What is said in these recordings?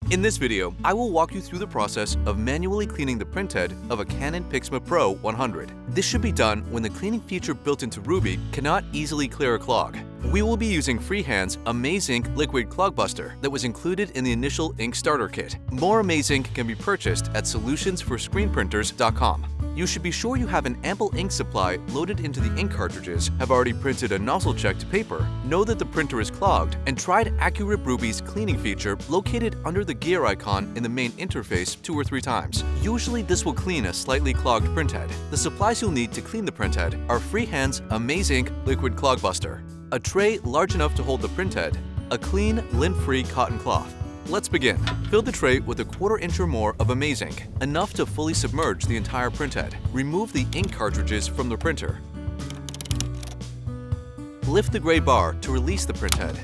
In this video, I will walk you through the process of manually cleaning the printhead of a Canon Pixma Pro-100. This should be done when the cleaning feature built into Ruby cannot easily clear a clog. We will be using Freehand's Amaze-ink liquid clog buster that was included in the initial ink starter kit. More Amaze-ink can be purchased at solutionsforscreenprinters.com. You should be sure you have an ample ink supply loaded into the ink cartridges, have already printed a nozzle checked paper, know that the printer is clogged, and tried AccuRIP Ruby's cleaning feature located under the gear icon in the main interface 2 or 3 times. Usually this will clean a slightly clogged printhead. The supplies you'll need to clean the printhead are Freehand's Amaze-ink liquid clog buster, a tray large enough to hold the printhead, a clean, lint-free cotton cloth. Let's begin. Fill the tray with 1/4 inch or more of Amaze-ink, enough to fully submerge the entire printhead. Remove the ink cartridges from the printer. Lift the gray bar to release the printhead.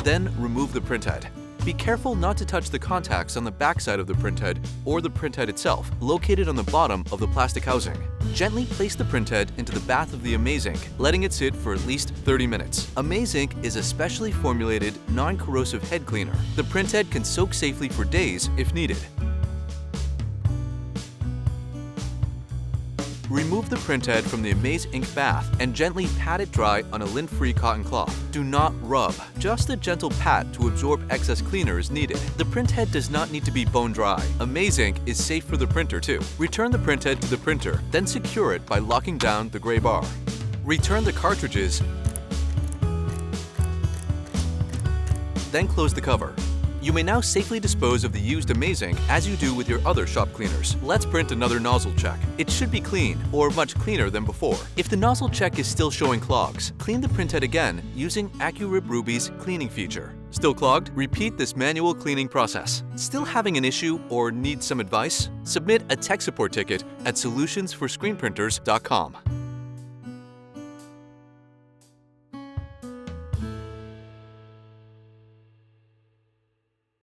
Then remove the printhead. Be careful not to touch the contacts on the backside of the printhead or the printhead itself, located on the bottom of the plastic housing. Gently place the printhead into the bath of the Amaze-ink, letting it sit for at least 30 minutes. Amaze-ink is a specially formulated, non-corrosive head cleaner. The printhead can soak safely for days if needed. Remove the printhead from the Amaze-ink bath and gently pat it dry on a lint-free cotton cloth. Do not rub, just a gentle pat to absorb excess cleaner is needed. The printhead does not need to be bone dry. Amaze-ink is safe for the printer too. Return the printhead to the printer, then secure it by locking down the gray bar. Return the cartridges, then close the cover. You may now safely dispose of the used Amaze-ink as you do with your other shop cleaners. Let's print another nozzle check. It should be clean, or much cleaner than before. If the nozzle check is still showing clogs, clean the printhead again using AccuRIP Ruby's cleaning feature. Still clogged? Repeat this manual cleaning process. Still having an issue or need some advice? Submit a tech support ticket at solutionsforscreenprinters.com.